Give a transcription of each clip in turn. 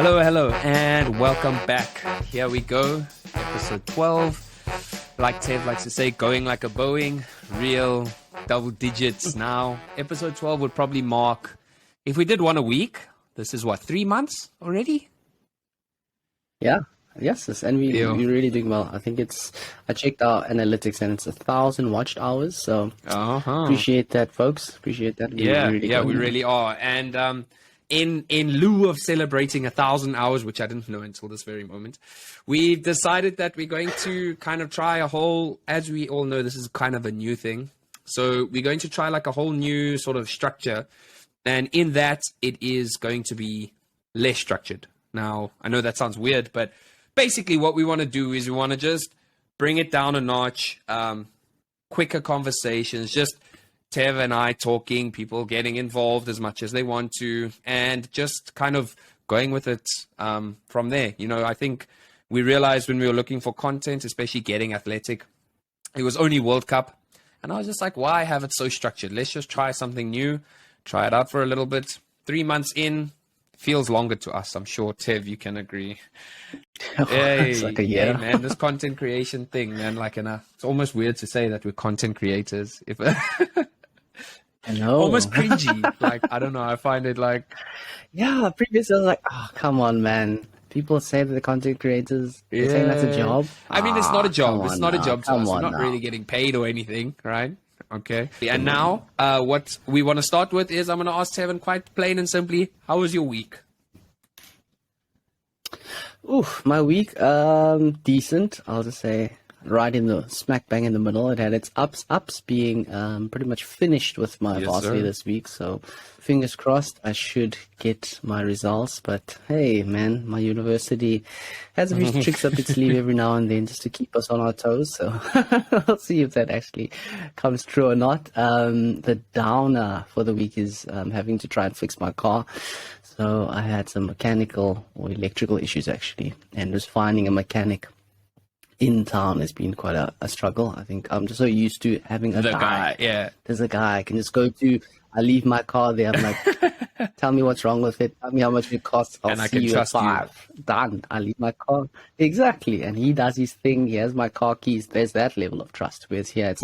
Hello, and welcome back. Here we go, episode 12. Like Tev likes to say, going like a Boeing, real double digits now. Episode 12 would probably mark, if we did one a week, this is what, 3 months already? Yeah, yes, and we're really doing well. I think I checked our analytics and it's 1,000 watched hours, so appreciate that, folks. Appreciate that. We really are. And in lieu of celebrating 1,000 hours, which I didn't know until this very moment, we've decided that we're going to kind of try a whole, as we all know, this is kind of a new thing. So we're going to try like a whole new sort of structure. And in that, it is going to be less structured. Now, I know that sounds weird, but basically what we want to do is we want to just bring it down a notch, quicker conversations, just Tev and I talking, people getting involved as much as they want to, and just kind of going with it from there. You know, I think we realized when we were looking for content, especially getting athletic, it was only World Cup. And I was just like, why have it so structured? Let's just try something new, try it out for a little bit. 3 months in, feels longer to us. I'm sure, Tev, you can agree. It's like a year. Hey, man, this content creation thing, man, it's almost weird to say that we're content creators. I know. Almost cringy. I don't know. I find it yeah, previously I was like, oh, come on, man. People say that the content creators, they're saying that's a job. I mean, it's not a job. It's not a job to us. We're not now. really getting paid or anything, right? Okay. And now, what we want to start with is I'm going to ask Tev quite plain and simply, how was your week? Oof, my week, decent. I'll just say right in the smack bang in the middle. It had its ups being pretty much finished with my varsity this week. So fingers crossed I should get my results. But hey, man, my university has a few tricks up its sleeve every now and then just to keep us on our toes. So I'll see if that actually comes true or not. The downer for the week is having to try and fix my car. So I had some mechanical or electrical issues actually, and just finding a mechanic in town has been quite a struggle. I think I'm just so used to having a guy. Yeah. There's a guy I can just go to. I leave my car there. I'm like, tell me what's wrong with it. Tell me how much it costs. I'll see you at 5. Done. I leave my car. Exactly. And he does his thing. He has my car keys. There's that level of trust. Whereas here it's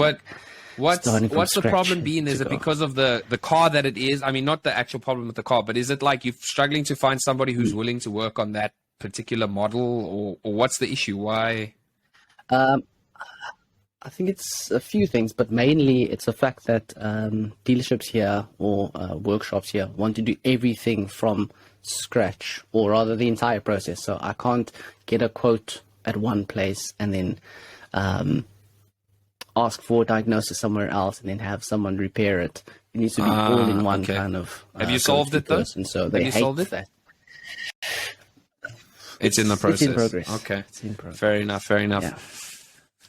what's the problem being? Is it because of the car that it is? I mean, not the actual problem with the car, but is it like you're struggling to find somebody who's willing to work on that particular model, or what's the issue? Why? I think it's a few things, but mainly it's the fact that dealerships here or workshops here want to do everything from scratch, or rather the entire process. So I can't get a quote at one place and then ask for a diagnosis somewhere else and then have someone repair it. It needs to be all in one kind of Have you solved it though? So they hate that. It's in the process. It's in progress. Okay. It's in progress. Fair enough. Yeah.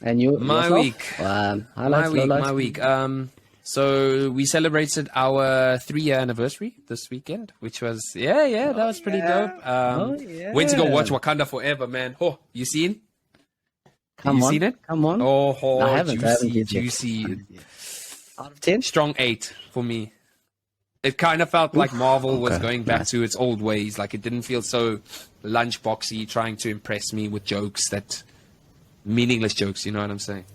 And my week. So we celebrated our 3-year anniversary this weekend, which was that was pretty dope. Went to go watch Wakanda Forever, man. Oh, you seen? Seen it? Come on. Oh, I haven't juicy. Out of 10? Strong 8 for me. It kind of felt like Marvel was going back to its old ways. Like it didn't feel so lunchboxy, trying to impress me with meaningless jokes. You know what I'm saying?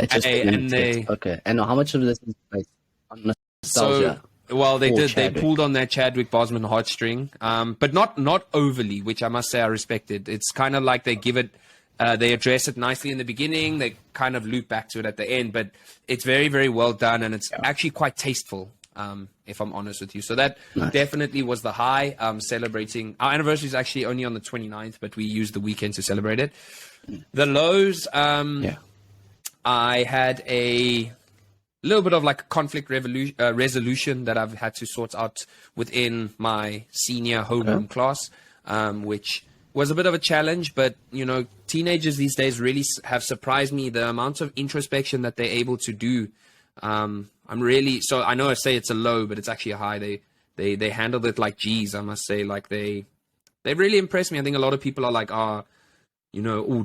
Okay. And how much of this is based on nostalgia? They pulled on that Chadwick Boseman heartstring, but not overly, which I must say I respected. It's kind of like they give it. They address it nicely in the beginning. They kind of loop back to it at the end, but it's very, very well done, and it's actually quite tasteful. If I'm honest with you. So that definitely was the high, celebrating. Our anniversary is actually only on the 29th, but we used the weekend to celebrate it. The lows, I had a little bit of like a conflict resolution that I've had to sort out within my senior homeroom class, which was a bit of a challenge, but you know, teenagers these days really have surprised me, the amount of introspection that they're able to do. So I know I say it's a low, but it's actually a high. They handled it like G's, I must say. Like they really impressed me. I think a lot of people are like,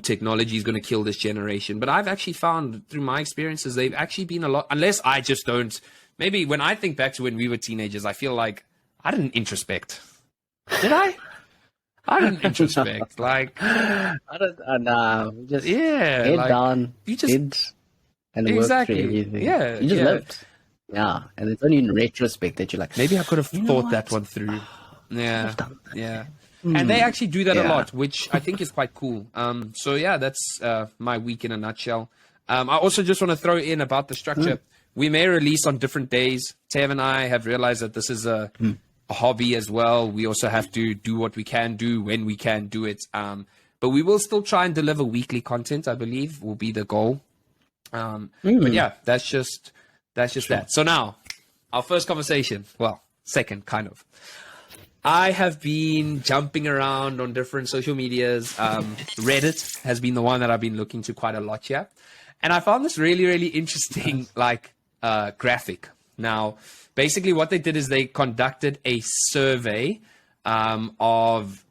technology is going to kill this generation. But I've actually found through my experiences, they've actually been a lot, unless I just don't, maybe when I think back to when we were teenagers, I feel like I didn't introspect. Did I? I didn't introspect. Like, I don't. Nah, just yeah, head like, down, you just did, and exactly, worked through everything. yeah, You just yeah. lived. Yeah, and it's only in retrospect that you're like, Maybe I could have you know thought that what? one through. Yeah, I've done that. yeah. And they actually do that a Yeah. lot, which I think is quite cool. So yeah, that's my week in a nutshell. I also just want to throw in about the structure. We may release on different days. Tev and I have realized that this is a hobby as well. We also have to do what we can do when we can do it. But we will still try and deliver weekly content, I believe, will be the goal. But yeah, that's just that. So now, our first conversation. Well, second, kind of. I have been jumping around on different social medias. Reddit has been the one that I've been looking to quite a lot here. And I found this really, really interesting, graphic. Now, basically what they did is they conducted a survey of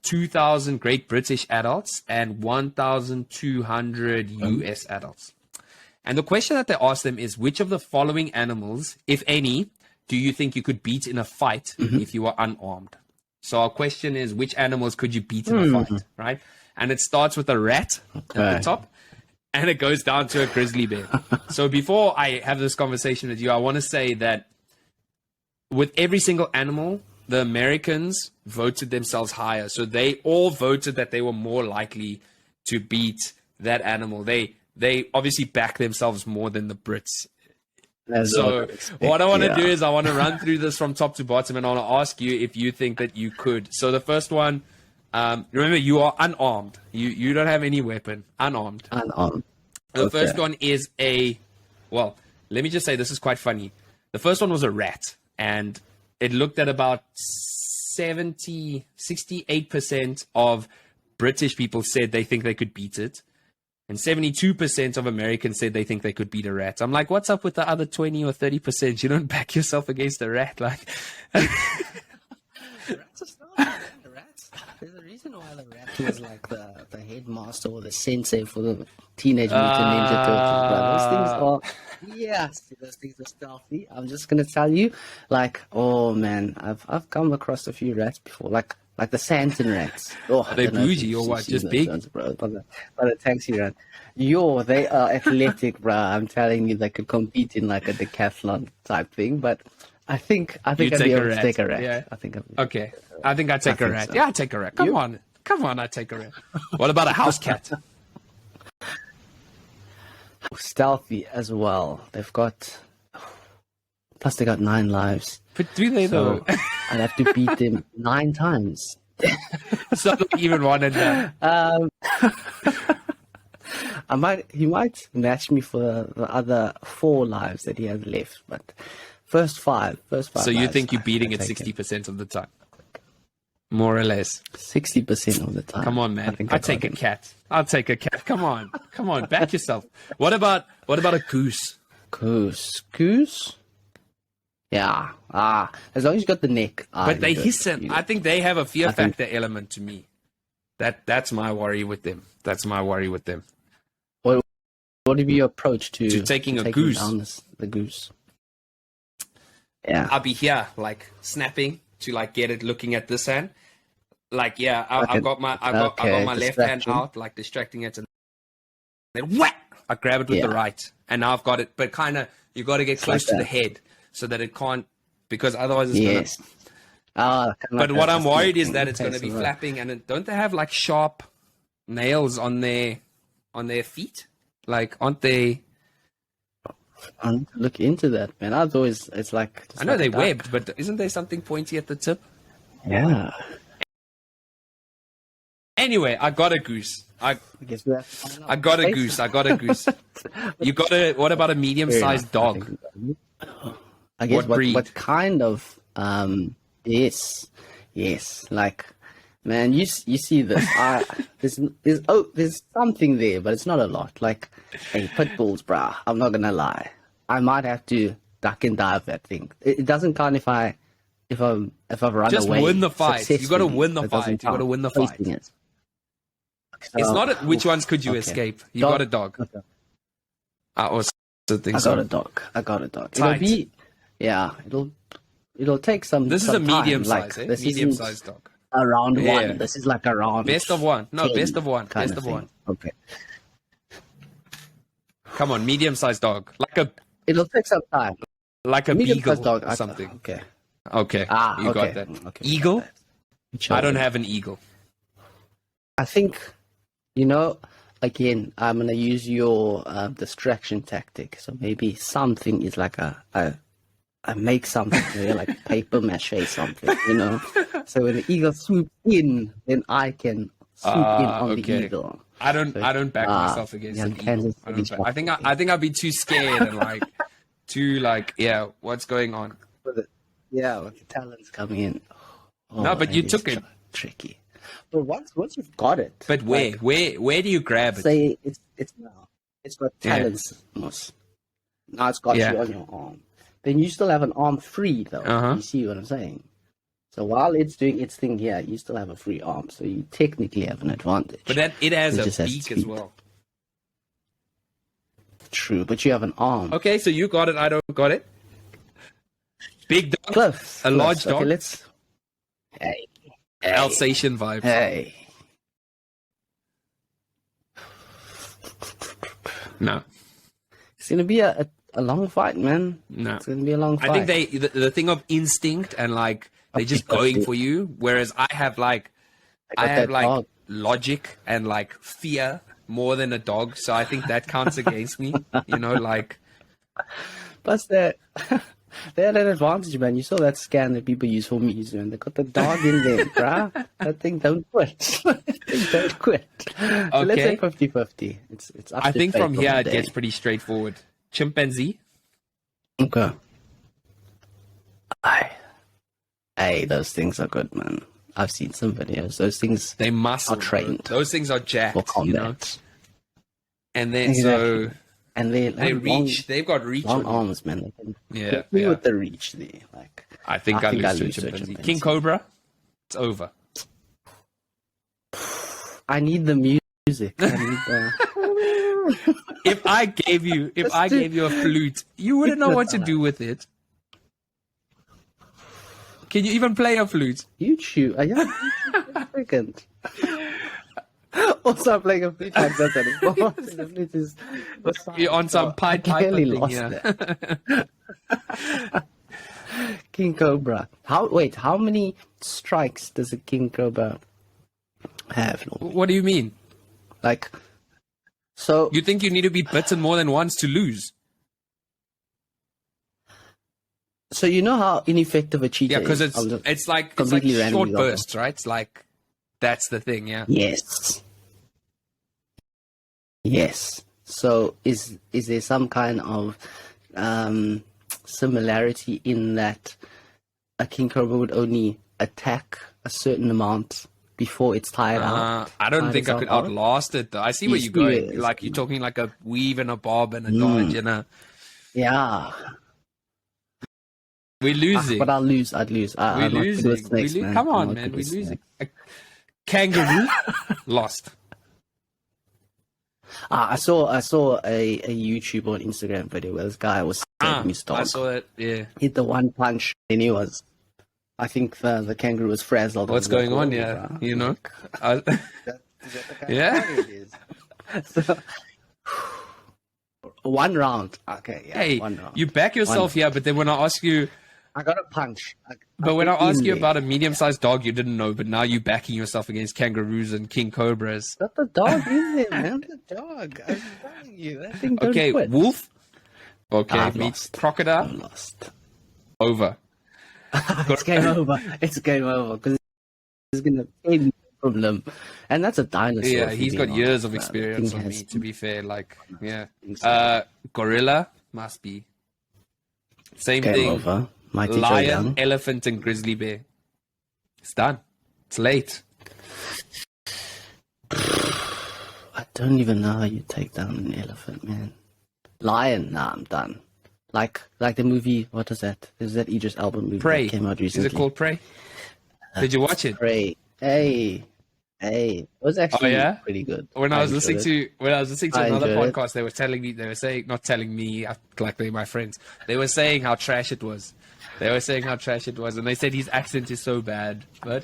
2,000 Great British adults and 1,200 US adults. And the question that they asked them is, which of the following animals, if any, do you think you could beat in a fight if you were unarmed? So our question is, which animals could you beat in a fight, right? And it starts with a rat at the top, and it goes down to a grizzly bear. So before I have this conversation with you, I want to say that with every single animal, the Americans voted themselves higher. So they all voted that they were more likely to beat that animal. They obviously back themselves more than the Brits. So what I want to do is I want to run through this from top to bottom, and I want to ask you if you think that you could. So the first one, remember, you are unarmed. You don't have any weapon. Unarmed. Unarmed. The first one is well, let me just say this is quite funny. The first one was a rat, and it looked at about 68% of British people said they think they could beat it. And 72% of Americans said they think they could beat a rat. I'm like, what's up with the other 20 or 30%? You don't back yourself against a rat. Like, rats are still the rats. There's a reason why the rat was like the headmaster or the sensei for the Teenage Mutant Ninja Turtles, bro. Those things are, those things are stealthy. I'm just gonna tell you, like, oh man, I've come across a few rats before, like the Santon rats. Oh, are they bougie or what? Just big? Ones, bro. But the taxi rat. They are athletic, bro. I'm telling you, they could compete in like a decathlon type thing. But I think I'd be able to take a rat. Yeah. I think okay. I think I'd take a rat. So. Yeah, I'd take a rat. Come on, I'd take a rat. What about a house cat? Stealthy as well. They've got, plus they got 9 lives. But do they though? I'd have to beat them 9 times. It's not like even one and done. He might match me for the other 4 lives that he has left, but first five. So you think you're beating it 60% of the time, more or less? 60% of the time. Come on, man. I'll take a cat. Come on, back yourself. What about a goose? Goose. Yeah. As long as you got the neck. But they hiss it. I think they have a fear factor element to me. That's my worry with them. What would be your approach to taking a goose? Down the goose. Yeah. I'll be here, like snapping to like get it looking at this hand. Like, I've got my left hand out, like distracting it, and then whack! I grab it with the right, and now I've got it. But kind of, you got to get close to the head so that it can't, because otherwise it's gonna. But what I'm worried is that it's going to be flapping, and don't they have like sharp nails on their feet? Like, aren't they? I need to look into that, man. It's like. I know they're webbed, but isn't there something pointy at the tip? Yeah. Anyway, I got a goose. I guess we have to find out. I got a goose. What about a medium-sized dog? I guess what breed? What kind of? Yes. Like, man, you see this? There's something there, but it's not a lot. Like, hey, pit bulls, bruh. I'm not gonna lie. I might have to duck and dive that thing. It doesn't count if I've run away. Just win the fight. You got to win the fight. It's not which ones could you escape. You got a dog. Okay. I got a dog. It'll take some. This is a medium size, This medium-sized dog. a round Yeah. one. This is like a round. Best of one. No, 10 best of one. kind Best of thing. one. Okay. Come on, medium-sized dog, It'll take some time. like a Medium-sized beagle dog. or something. Okay. Okay, you okay. got that. Okay. Eagle? I don't Sure. have an eagle. I think, again, I'm gonna use your distraction tactic. So maybe something is like I make something like paper mache something, So when the eagle swoops in, then I can swoop in on the okay. eagle. I don't back myself against an eagle. Kansas I don't City back- I think I'd be too scared and too what's going on? with the talents coming in. No, but you is took it. Tricky. But once you've got it. But where do you grab it? Say it's now. It's got talents. Almost. Now it's got you on your arm. Then you still have an arm free though. You see what I'm saying? So while it's doing its thing here, you still have a free arm. So you technically have an advantage. But then it has just a has beak as speed. well. True, but you have an arm. Okay, so you got it. I don't got it. Big dog, Close. a large dog. Okay, let's. Hey. Alsatian vibes. Hey. No, It's gonna be a long fight, man. no. It's gonna be a long fight. I think the thing of instinct and they're just going for you, whereas I have dog. logic and fear more than a dog, so I think that counts against me. Plus they had an advantage, man. You saw that scan that people use for memes, man. They got the dog in there, bruh. That thing don't quit. Don't quit. So let's say 50-50. It's up I to think fate from on here the it day. gets pretty straightforward. Chimpanzee. Okay. Hey, those things are good, man. I've seen some videos. Those things They muscle. are trained Those things are jacked. for combat. And then Exactly. And they reach. They've got reach. long on you. arms, man. They can Yeah, hit me yeah. with the reach there. I think I lose to a to a chimpanzee. chimpanzee. King Cobra. It's over. I need the music. I need the... If I gave you a flute, you wouldn't know what to do with it. Can you even play a flute? You shoot. Yeah, freaking. Also, I'm playing a flute like that anymore. The flute is. You're on some Pied Piper clearly thing, lost yeah. it. King Cobra. How many strikes does a King Cobra have? What do you mean? So You think you need to be bitten more than once to lose? So you know how ineffective a cheetah Yeah, because is? it's like completely random short example. bursts, right? It's like that's the thing, yeah. Yes. Yes. So is there some kind of similarity in that a king cobra would only attack a certain amount before it's tired out? I don't think I could outlast it though. I see where you're going. Yes. Like you're talking like a weave and a bob and a dodge and a. Yeah. We're losing. But I'd lose. We're I'm not good losing. with snakes, man. Come I'm on, not man. good We're with losing. snakes. A kangaroo lost. I saw a YouTube or an Instagram video where this guy was saving his dog. I saw it. Yeah. Hit the one punch and he was. I think the kangaroo was frazzled. What's going on? Yeah, you know. Yeah. So, one round. Okay. Yeah, Hey, one round. you back yourself here, but then when I ask you, I got a punch. but when I ask you about a medium-sized dog, you didn't know, but now you're backing yourself against kangaroos and king cobras. Got the dog in there, man. The dog. I'm telling you, that thing don't Okay, quit. wolf. Okay, I've meets lost. crocodile. I'm lost. Over. It's game over. It's game over because it's gonna end from them, and that's a dinosaur. Yeah, he's got feeding years on of it. experience Thing on me. has- To be fair, like yeah. think so. Gorilla must be. Same Game thing. over. Mighty Joe Lion, Young. elephant, and grizzly bear. It's done. It's late. I don't even know how you take down an elephant, man. Lion, nah, I'm done. Like the movie, what is that? There's that Idris Elba movie Prey. that came out Is recently. it called Prey? Did you watch it? Prey. Hey, Hey, it was actually pretty good. When I was listening to another enjoyed podcast, they were saying, not telling me, like they're my friends. They were saying how trash it was. And they said his accent is so bad. But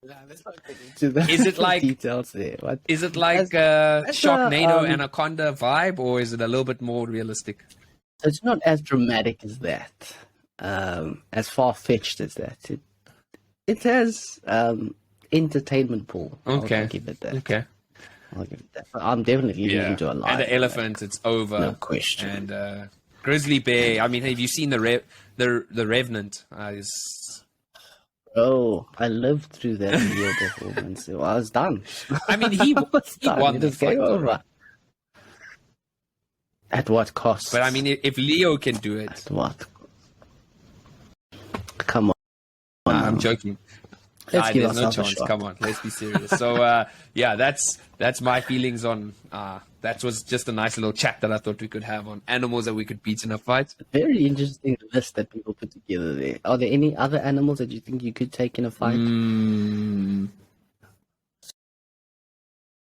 Let's not get into the is it like details there. What? Is it like Sharknado Anaconda vibe, or is it a little bit more realistic? It's not as dramatic as that, as far-fetched as that. It has entertainment pool. Okay. I'll give it that. Okay. I'll give it that. But I'm definitely leaning to a lie. And the elephant, it's over. No question. And grizzly bear. I mean, have you seen the Revenant? Oh, I lived through that video performance. So I was done. I mean, he won the fight. Over. At what cost? But I mean, if Leo can do it, at what? Come on. I'm joking. Let's give there's no ourselves a chance. shot. Come on, let's be serious. So yeah, that's my feelings on. That was just a nice little chat that I thought we could have on animals that we could beat in a fight. Very interesting list that people put together there. Are there any other animals that you think you could take in a fight?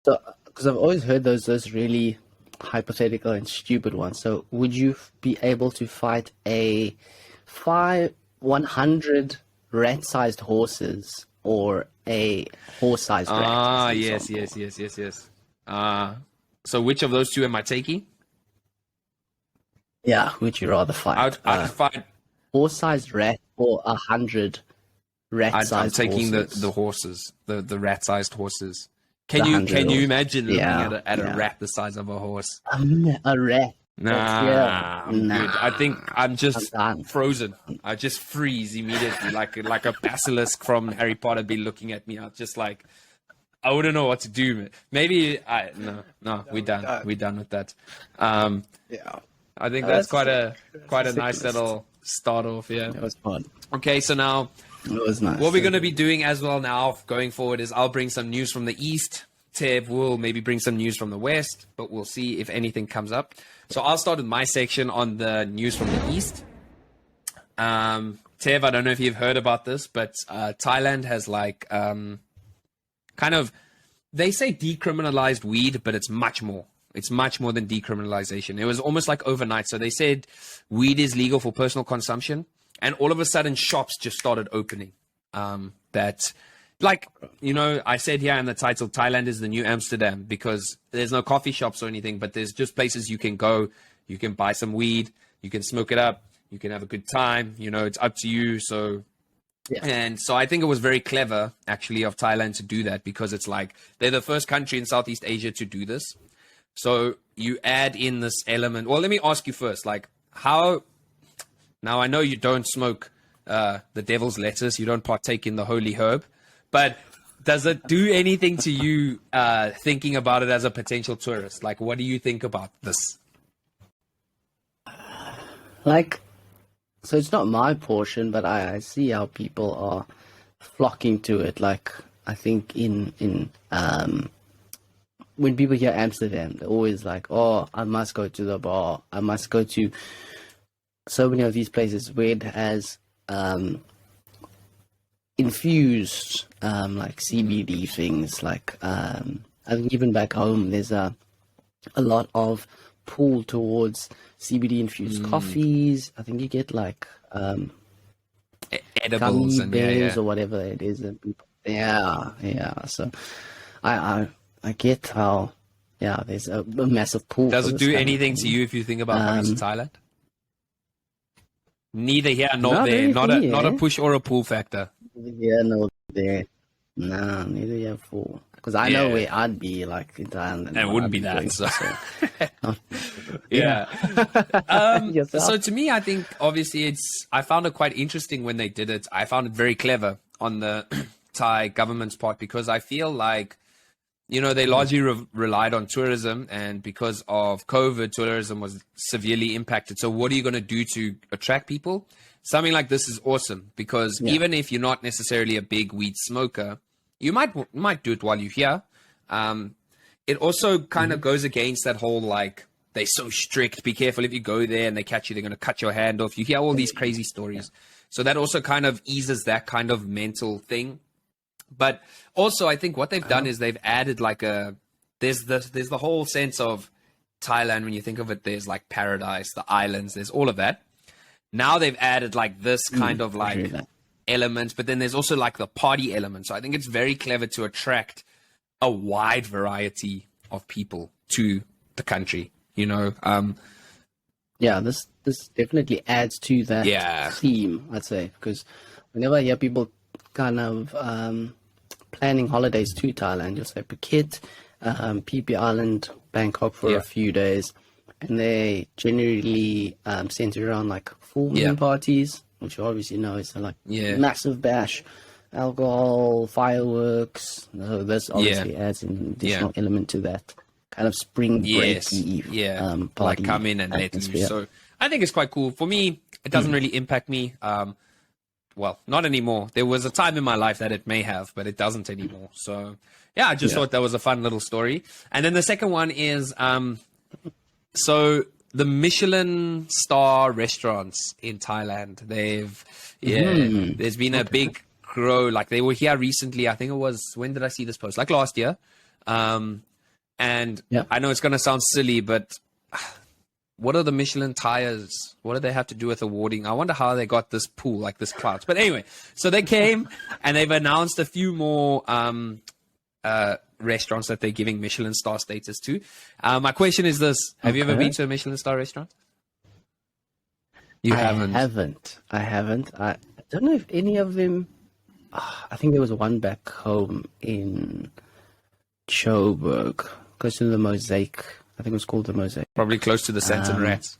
So, because I've always heard those really hypothetical and stupid ones. So, would you be able to fight 100 rat-sized horses or a horse-sized rat? Yes. So which of those two am I taking? Yeah, would you rather fight? I'd fight horse-sized rat or 100 rat-sized horses. I'm taking the horses, the rat-sized horses. Can you imagine looking at a rat the size of a horse? A rat. Nah, I'm good. I think I'm just frozen. I just freeze immediately, like a basilisk from Harry Potter be looking at me. I just like, I wouldn't know what to do. Maybe no, we're done. We're done with that. Yeah, I think that's quite a nice little start off. Yeah, it was fun. Okay, so now it was nice. What we're going to be doing as well now, going forward, is I'll bring some news from the East. Tev will maybe bring some news from the West, but we'll see if anything comes up. So I'll start with my section on the news from the East. Tev, I don't know if you've heard about this, but Thailand has like kind of, they say decriminalized weed, but it's much more. It's much more than decriminalization. It was almost like overnight. So they said weed is legal for personal consumption, and all of a sudden shops just started opening. That, like, you know, I said here in the title, Thailand is the new Amsterdam, because there's no coffee shops or anything, but there's just places you can go, you can buy some weed, you can smoke it up, you can have a good time, you know, it's up to you. So, yeah. And so I think it was very clever, actually, of Thailand to do that, because it's like, they're the first country in Southeast Asia to do this. So you add in this element. Well, let me ask you first, like, how, now I know you don't smoke the devil's lettuce, you don't partake in the holy herb, but does it do anything to you thinking about it as a potential tourist? Like, what do you think about this? Like, so it's not my portion, but I see how people are flocking to it. Like, I think in when people hear Amsterdam, they're always like, oh, I must go to the bar. I must go to so many of these places where it has infused like CBD things. Like I think even back home, there's a lot of pull towards CBD infused coffees. I think you get like edibles and bears or whatever it is. And people, So I get how there's a massive pull. Does it do anything to you if you think about coming to Thailand? Neither here nor there. Not a push or a pull factor. Yeah, no, there. Nah, neither here for. Because I know where I'd be, like in Thailand. And it wouldn't be that. So. So to me, I think obviously I found it quite interesting when they did it. I found it very clever on the Thai government's part, because I feel like, you know, they largely relied on tourism, and because of COVID, tourism was severely impacted. So what are you going to do to attract people? Something like this is awesome, because even if you're not necessarily a big weed smoker, you might do it while you're here. It also kind of goes against that whole, like, they're so strict, be careful if you go there and they catch you, they're going to cut your hand off. You hear all these crazy stories. So that also kind of eases that kind of mental thing. But also, I think what they've done is they've added like there's the whole sense of Thailand. When you think of it, there's like paradise, the islands, there's all of that. Now they've added like this kind of like element, but then there's also like the party element. So I think it's very clever to attract a wide variety of people to the country, you know. Yeah, this definitely adds to that theme, I'd say, because whenever I hear people kind of planning holidays to Thailand, you'll say Phuket, PP Island, Bangkok for a few days, and they generally center around like full moon parties, which you obviously know is like massive bash, alcohol, fireworks. So this obviously adds an additional element to that kind of spring break party, like come in and let loose. So I think it's quite cool. For me, it doesn't really impact me. Well, not anymore. There was a time in my life that it may have, but it doesn't anymore. So yeah, I just thought that was a fun little story. And then the second one is so the Michelin star restaurants in Thailand. There's been a big grow. Like they were here recently. I think it was, when did I see this post? Like last year. And I know it's going to sound silly, but what are the Michelin tires? What do they have to do with awarding? I wonder how they got this pool, like this clout. But anyway, so they came and they've announced a few more restaurants that they're giving Michelin star status to. My question is this: have you ever been to a Michelin star restaurant? I haven't. I don't know if any of them. I think there was one back home in Joburg, close to the Mosaic. I think it was called the Mosaic. Probably close to the Sants and Rats.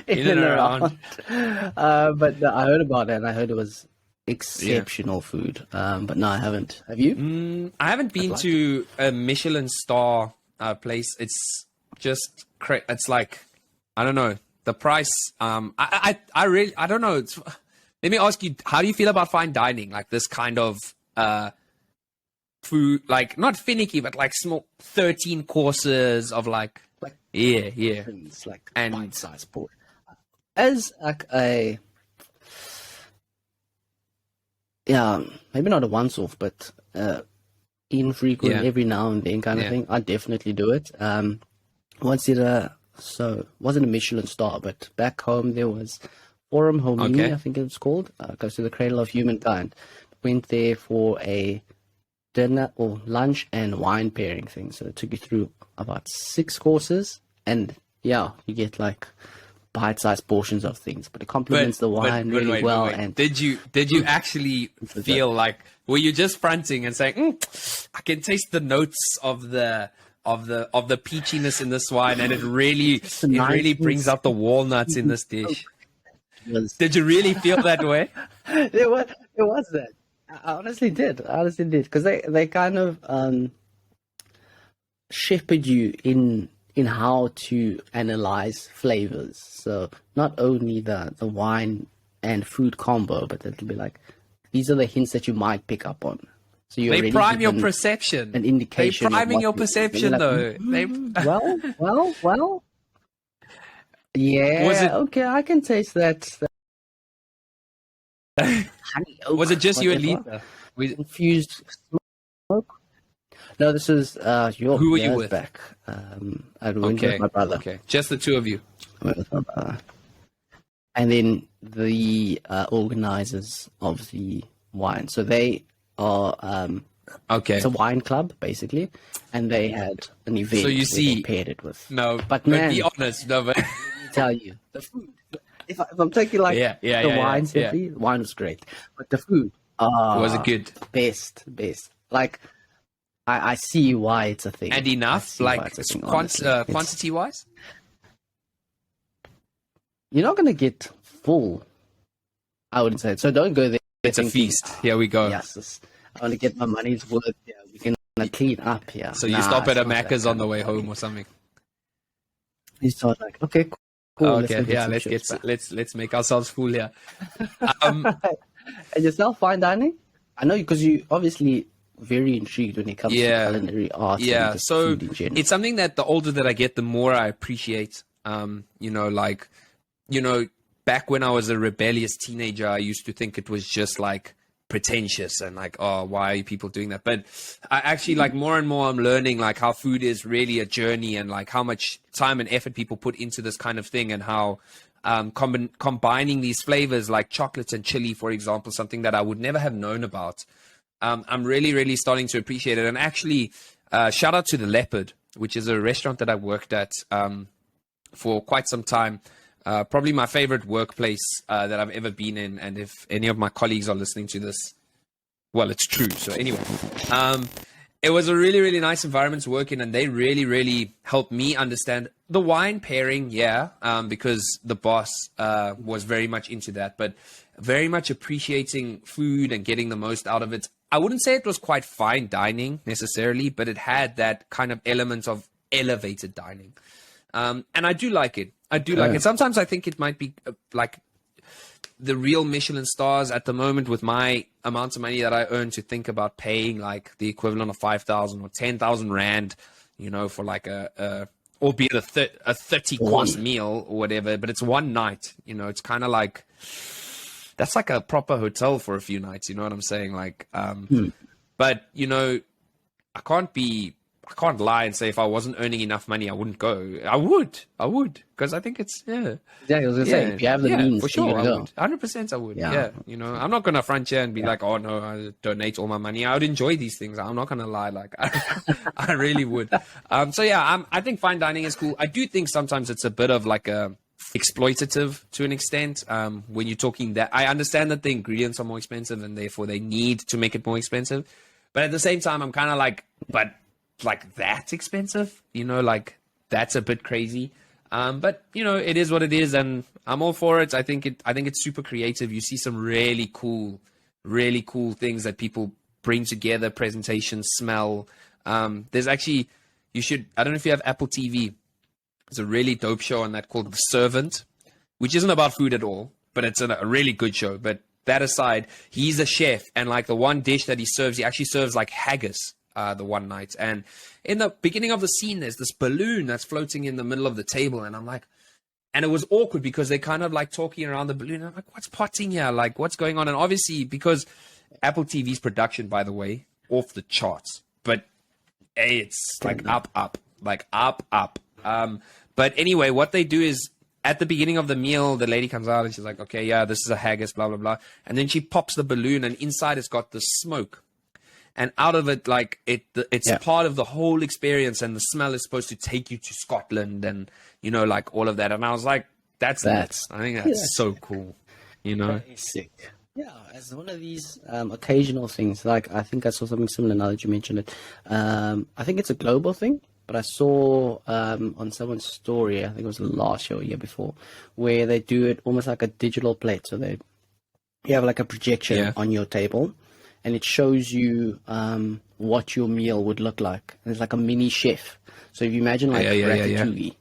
In and around. But no, I heard about it, and I heard it was exceptional food. But no, I haven't. Have you? I haven't been to a Michelin star place. It's just it's like, I don't know, the price. I don't know. Let me ask you, how do you feel about fine dining? Like this kind of food, like not finicky, but like small 13 courses of like it's like and bite-sized portion. As like a maybe not a once-off, but infrequent, every now and then kind of thing. I definitely do it. Once did wasn't a Michelin star, but back home there was Forum Homini, I think it was called. Goes to the Cradle of Humankind. Went there for a dinner or lunch and wine pairing thing. So it took you through about 6 courses, and you get like bite-sized portions of things, but it complements the wine really well. And did you actually feel like, were you just fronting and saying, I can taste the notes of the peachiness in this wine, and it really brings out the walnuts in this dish? Did you really feel that way? It was that. I honestly did, because they kind of shepherd you in how to analyze flavors. So not only the wine and food combo, but it'll be like, these are the hints that you might pick up on. So they prime your perception. An indication. They're priming your perception, though. Well. Yeah. Okay, I can taste that. Honey oak, was it just you and Lisa? Infused smoke? No, this is who were you with? Back. I went with my brother. Okay, just the two of you. I went with my brother. And then the organizers of the wine. So they are it's a wine club basically, and they had an event. So you see, they paired it with. No, but man, be honest. No, but let me tell you, the food. If I'm taking like the wine simply, the wine was great, but the food was it good? Best. Like I see why it's a thing. And enough, like quantity wise. You're not gonna get full. I wouldn't say it. So don't go there. It's a feast. Here we go. Yes, I want to get my money's worth. Yeah, we can clean up here. So you stop at a Macca's on the way home or something. You start like, okay, cool. Okay, let's make ourselves full here. And yourself, fine dining? I know, because you obviously very intrigued when it comes to culinary art. Yeah, so it's something that the older that I get, the more I appreciate. back when I was a rebellious teenager, I used to think it was just like pretentious and like, oh, why are people doing that? But I actually, like, more and more I'm learning like how food is really a journey, and like how much time and effort people put into this kind of thing, and how combining these flavors like chocolate and chili, for example, something that I would never have known about. I'm really, really starting to appreciate it. And actually, shout out to The Leopard, which is a restaurant that I worked at for quite some time. Probably my favorite workplace that I've ever been in. And if any of my colleagues are listening to this, well, it's true. So anyway, it was a really, really nice environment to work in. And they really, really helped me understand the wine pairing. Yeah, because the boss was very much into that, but very much appreciating food and getting the most out of it. I wouldn't say it was quite fine dining necessarily, but it had that kind of element of elevated dining. And I do like it. I do like it. Sometimes I think it might be like the real Michelin stars at the moment, with my amounts of money that I earn, to think about paying like the equivalent of 5,000 or 10,000 rand, you know, for like albeit a 30 course meal or whatever, but it's one night, you know. It's kind of like, that's like a proper hotel for a few nights, you know what I'm saying? Like, but you know, I can't lie and say if I wasn't earning enough money, I wouldn't go. I would, because I think it's, Yeah, I was gonna say, if you have the means, for sure, I go. would. 100% I would. Yeah, you know, I'm not gonna front you and be like, oh no, I donate all my money. I would enjoy these things. I'm not gonna lie, like I really would. So yeah, I think fine dining is cool. I do think sometimes it's a bit of like a exploitative to an extent. When you're talking that, I understand that the ingredients are more expensive and therefore they need to make it more expensive. But at the same time, I'm kind of like, but like that's expensive, you know, like that's a bit crazy. But you know, it is what it is, and I'm all for it. I think it's super creative. You see some really cool things that people bring together, presentation, smell. There's actually, I don't know if you have Apple TV. There's a really dope show on that called The Servant, which isn't about food at all, but it's a really good show. But that aside, he's a chef, and like the one dish that he serves, he actually serves like haggis the one night. And in the beginning of the scene, there's this balloon that's floating in the middle of the table, and I'm like, and it was awkward because they're kind of like talking around the balloon. I'm like, what's potting here? Like, what's going on? And obviously, because Apple TV's production, by the way, off the charts, but hey, it's like up. But anyway, what they do is at the beginning of the meal, the lady comes out and she's like, okay, yeah, this is a haggis, blah, blah, blah. And then she pops the balloon, and inside it's got the smoke. And out of it, like it's part of the whole experience, and the smell is supposed to take you to Scotland and, you know, like all of that. And I was like, that's nuts. I think that's so cool, you know? Sick. Yeah, as one of these occasional things, like I think I saw something similar now that you mentioned it. I think it's a global thing, but I saw on someone's story, I think it was last year or year before, where they do it almost like a digital plate. So you have like a projection on your table, and it shows you what your meal would look like. And it's like a mini chef. So if you imagine like Ratatouille,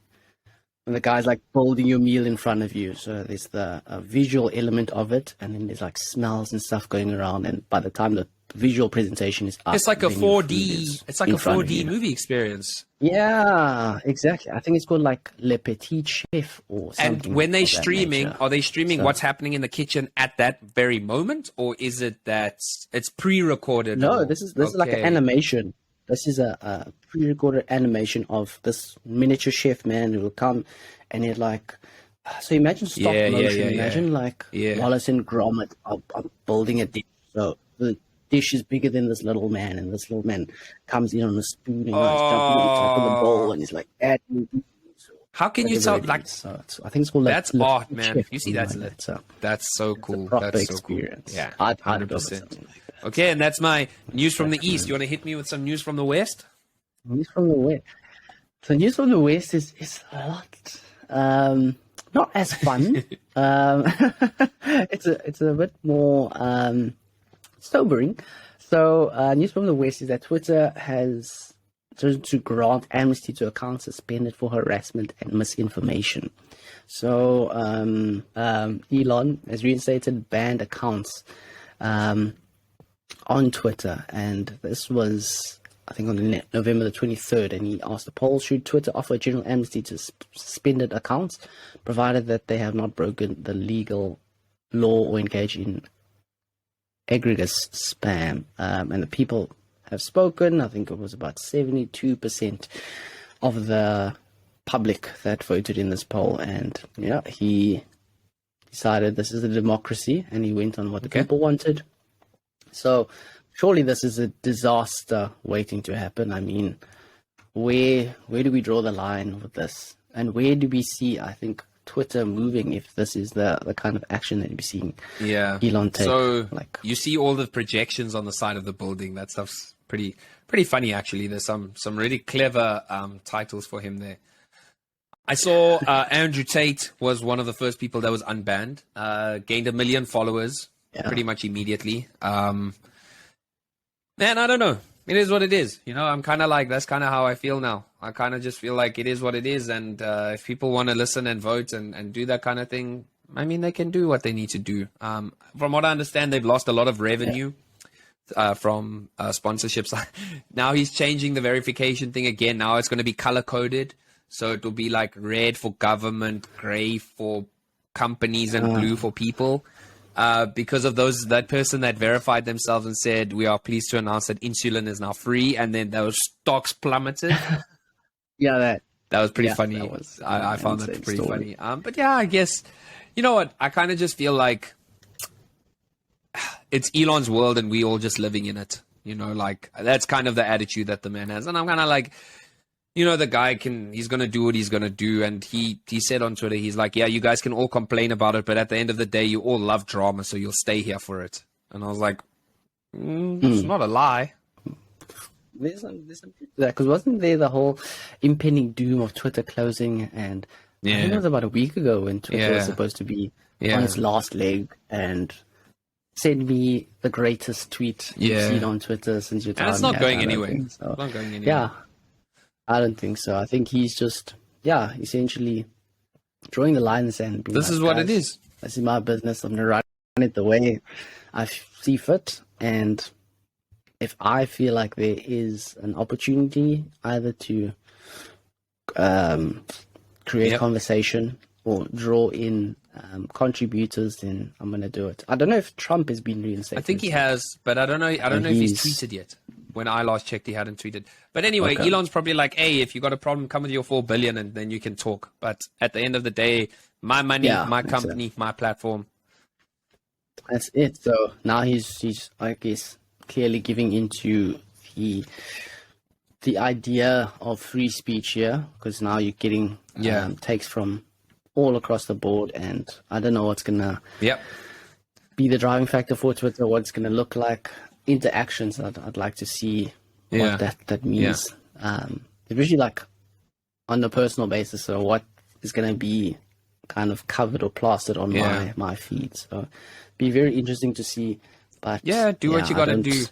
and the guy's like building your meal in front of you. So there's the visual element of it, and then there's like smells and stuff going around. And by the time the visual presentation is up, it's like a 4D. It's like a 4D movie experience. Yeah, exactly. I think it's called like Le Petit Chef or something. And when they're streaming, are they streaming what's happening in the kitchen at that very moment, or is it that it's pre-recorded? No, this is like an animation. This is a pre-recorded animation of this miniature chef man who will come, and it like, so imagine stop motion. Imagine like Wallace and Gromit are building a dish. So the dish is bigger than this little man, and this little man comes in on a spoon and he's jumping on top of the bowl, and he's like adding. How can you tell? Like, so I think it's called. That's art, man. You see, that's so cool. That's so cool. Yeah, 100%. Okay, and that's my news from the East. You want to hit me with some news from the West? News from the West. So news from the West is a lot, not as fun. It's a bit more sobering. So news from the West is that Twitter has chosen to grant amnesty to accounts suspended for harassment and misinformation. So Elon has reinstated banned accounts on Twitter, and this was I think on November the 23rd, and he asked the poll, should Twitter offer a general amnesty to suspended accounts, provided that they have not broken the legal law or engaged in egregious spam? And the people have spoken. I think it was about 72% of the public that voted in this poll, and yeah, he decided this is a democracy, and he went on what the people wanted. So surely this is a disaster waiting to happen. I mean, where do we draw the line with this? And where do we see, I think, Twitter moving if this is the kind of action that we're seeing Elon take? So you see all the projections on the side of the building. That stuff's pretty funny, actually. There's some really clever titles for him there. I saw Andrew Tate was one of the first people that was unbanned, gained 1 million followers pretty much immediately. Man, I don't know. It is what it is. You know, I'm kind of like, that's kind of how I feel now. I kind of just feel like it is what it is. And if people want to listen and vote and do that kind of thing, I mean, they can do what they need to do. From what I understand, they've lost a lot of revenue from sponsorships. Now he's changing the verification thing again. Now it's going to be color coded. So it will be like red for government, gray for companies, and blue for people. Because of that person that verified themselves and said, we are pleased to announce that insulin is now free, and then those stocks plummeted. That was pretty funny. I found that pretty funny. But yeah, I guess, you know what? I kind of just feel like it's Elon's world and we all just living in it. You know, like that's kind of the attitude that the man has. And I'm kind of like, you know, the guy he's going to do what he's going to do. And he said on Twitter, he's like, yeah, you guys can all complain about it, but at the end of the day, you all love drama, so you'll stay here for it. And I was like, it's not a lie. There's some because wasn't there the whole impending doom of Twitter closing? And I think it was about a week ago when Twitter was supposed to be on its last leg, and send me the greatest tweet you've seen on Twitter since your time. And it's not going anywhere. It's not going anywhere. Yeah. I don't think so. I think he's just, essentially drawing the line in the sand. This is what it is. This is my business. I'm going to run it the way I see fit. And if I feel like there is an opportunity either to create conversation or draw in contributors, then I'm going to do it. I don't know if Trump has been reinstated. I think he has, but I don't know if he's tweeted yet. When I last checked, he hadn't tweeted. But anyway, Elon's probably like, hey, if you got a problem, come with your 4 billion and then you can talk. But at the end of the day, my money, my company, my platform. That's it. So now he's I guess, clearly giving into the idea of free speech here, because now you're getting takes from all across the board. And I don't know what's going to be the driving factor for Twitter, what it's going to look like. Interactions I'd like to see what that means, especially like on a personal basis. So what is going to be kind of covered or plastered on my feed. So be very interesting to see. But do what you got to do.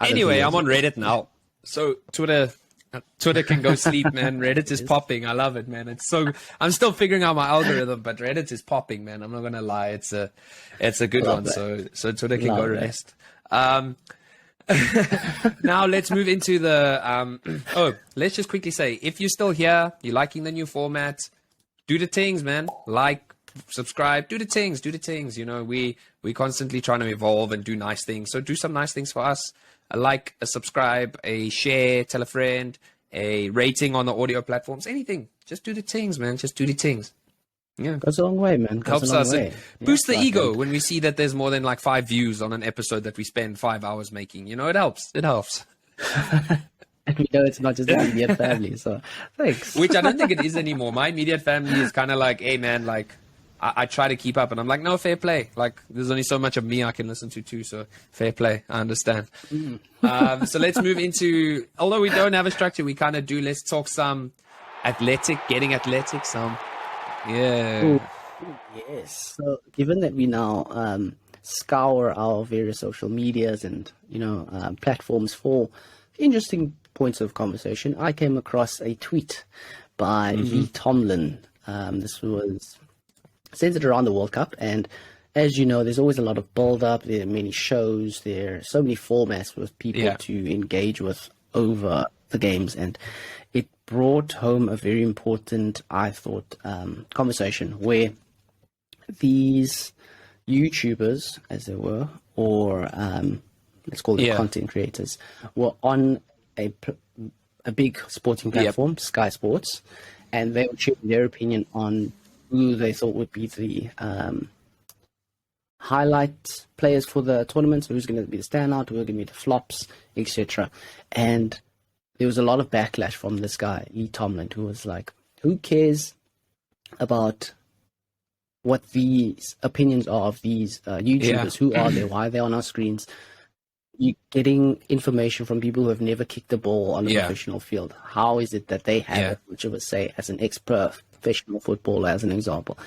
Anyway, I'm on Reddit now, so Twitter can go sleep, man. Reddit is popping. I love it, man. I'm still figuring out my algorithm, but Reddit is popping, man. I'm not gonna lie, it's a good one. So Twitter can go rest. Now let's move into the let's just quickly say, if you're still here, you're liking the new format, do the things, man. Like, subscribe, do the things. You know, we constantly trying to evolve and do nice things, so do some nice things for us. A like, a subscribe, a share, tell a friend, a rating on the audio platforms, anything. Just do the things, man. Just do the things. Yeah, goes a long way, man. Helps us boost the ego when we see that there's more than like 5 views on an episode that we spend 5 hours making. You know, it helps. And we know it's not just the immediate family, so thanks. Which I don't think it is anymore. My immediate family is kind of like, hey, man, like I try to keep up, and I'm like, no, fair play. Like, there's only so much of me I can listen to too, so fair play. I understand. So let's move into, although we don't have a structure, we kind of do. Let's talk some getting athletic, some. Yeah. Ooh, yes. So given that we now scour our various social medias and platforms for interesting points of conversation, I came across a tweet by Lee Tomlin. This was centered around the World Cup, and as you know, there's always a lot of build up. There are many shows. There are so many formats for people to engage with over the games, and it brought home a very important, I thought, conversation where these YouTubers, as they were, or let's call them content creators, were on a big sporting platform, Sky Sports, and they were sharing their opinion on who they thought would be the highlight players for the tournament, who's going to be the standout, who are going to be the flops, etc. And there was a lot of backlash from this guy, E. Tomlin, who was like, who cares about what these opinions are of these YouTubers? Who are they? Why are they on our screens? You're getting information from people who have never kicked the ball on a professional field. How is it that they have much of a say as an ex-professional footballer, as an example?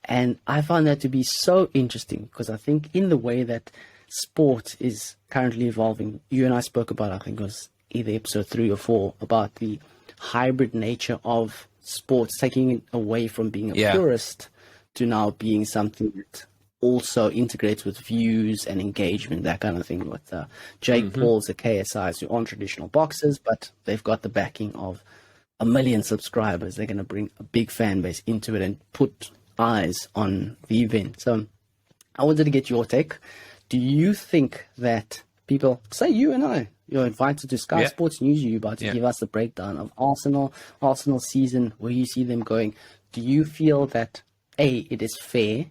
And I find that to be so interesting, because I think in the way that sport is currently evolving, you and I spoke about, I think it was either episode 3 or 4, about the hybrid nature of sports, taking it away from being a purist to now being something that also integrates with views and engagement, that kind of thing. With Jake Paul's, the KSIs, who aren't traditional boxers, but they've got the backing of 1 million subscribers. They're going to bring a big fan base into it and put eyes on the event. So I wanted to get your take. Do you think that people, say you and I, you're invited to Sky Sports News, you're about to give us the breakdown of Arsenal season, where you see them going. Do you feel that, A, it is fair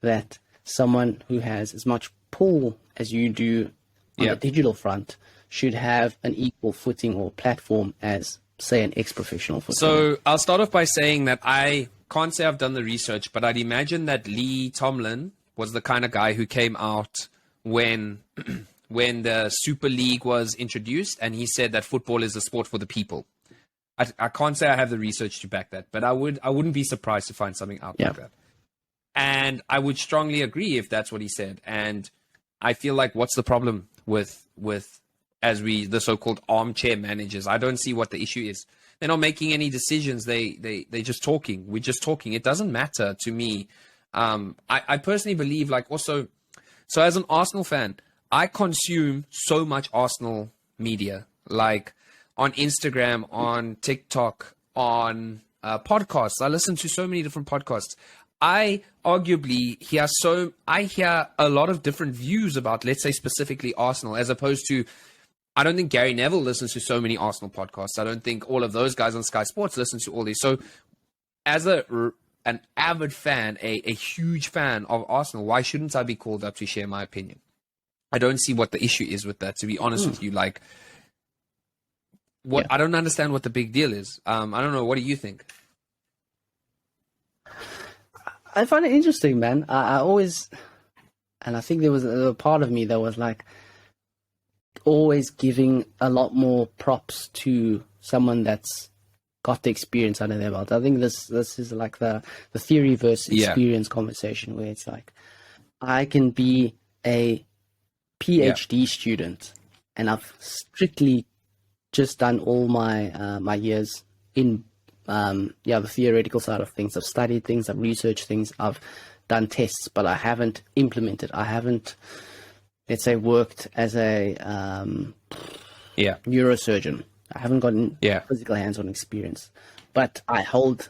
that someone who has as much pull as you do on the digital front should have an equal footing or platform as, say, an ex-professional footballer? So I'll start off by saying that I can't say I've done the research, but I'd imagine that Lee Tomlin was the kind of guy who came out when when the Super League was introduced, and he said that football is a sport for the people. I can't say I have the research to back that, but I wouldn't be surprised to find something out like that. And I would strongly agree if that's what he said. And I feel like, what's the problem with the so-called armchair managers? I don't see what the issue is. They're not making any decisions. They're just talking. We're just talking. It doesn't matter to me. I personally believe, like, also, so as an Arsenal fan, I consume so much Arsenal media, like on Instagram, on TikTok, on podcasts. I listen to so many different podcasts. I arguably hear a lot of different views about, let's say, specifically Arsenal, as opposed to, I don't think Gary Neville listens to so many Arsenal podcasts. I don't think all of those guys on Sky Sports listen to all these. So as an avid fan, a huge fan of Arsenal, why shouldn't I be called up to share my opinion? I don't see what the issue is with that, to be honest with you. Like, I don't understand what the big deal is. I don't know. What do you think? I find it interesting, man. I always, and I think there was a part of me that was like, always giving a lot more props to someone that's got the experience under their belt. I think this is like the theory versus experience conversation, where it's like, I can be a PhD student, and I've strictly just done all my my years in the theoretical side of things. I've studied things, I've researched things, I've done tests, but I haven't implemented. I haven't, let's say, worked as a neurosurgeon. I haven't gotten physical hands-on experience, but I hold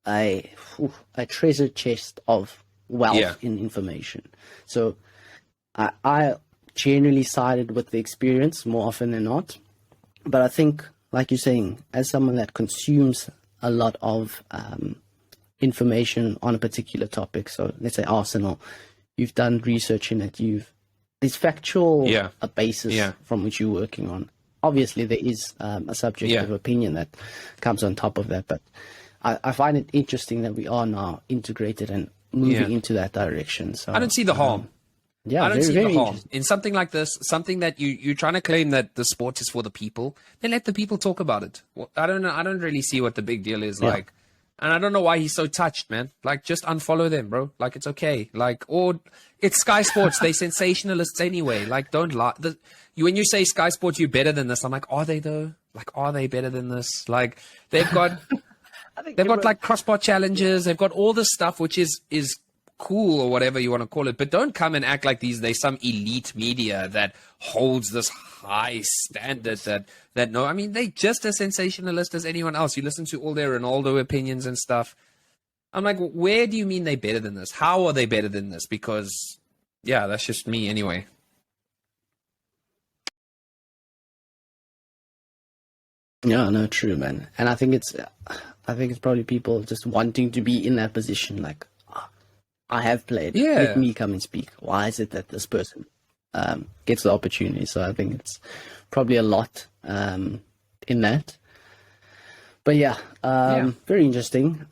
a treasure chest of wealth in information. So I generally sided with the experience more often than not. But I think, like you're saying, as someone that consumes a lot of information on a particular topic, so let's say Arsenal, you've done research in it, there's factual a basis from which you're working on. Obviously, there is a subjective opinion that comes on top of that, but I find it interesting that we are now integrated and moving into that direction. So I don't see the harm. I don't see the harm in something like this, something that you're trying to claim that the sport is for the people. Then let the people talk about it. I don't know. I don't really see what the big deal is like. And I don't know why he's so touched, man. Like, just unfollow them, bro. Like, it's okay. Like, or it's Sky Sports. They sensationalists anyway. Like, don't lie. When you say Sky Sports, you're better than this. I'm like, are they though? Like, are they better than this? Like, they've got, like crossbar challenges. They've got all this stuff, which is cool or whatever you want to call it, but don't come and act like there's some elite media that holds this high standard that no, I mean, they just as sensationalist as anyone else. You listen to all their Ronaldo opinions and stuff. I'm like, where do you mean they're better than this? How are they better than this? Because, yeah, that's just me anyway. Yeah, no, true, man. And I think it's probably people just wanting to be in that position. Like, I have played. Yeah. Let me come and speak. Why is it that this person gets the opportunity? So I think it's probably a lot in that. But yeah, very interesting.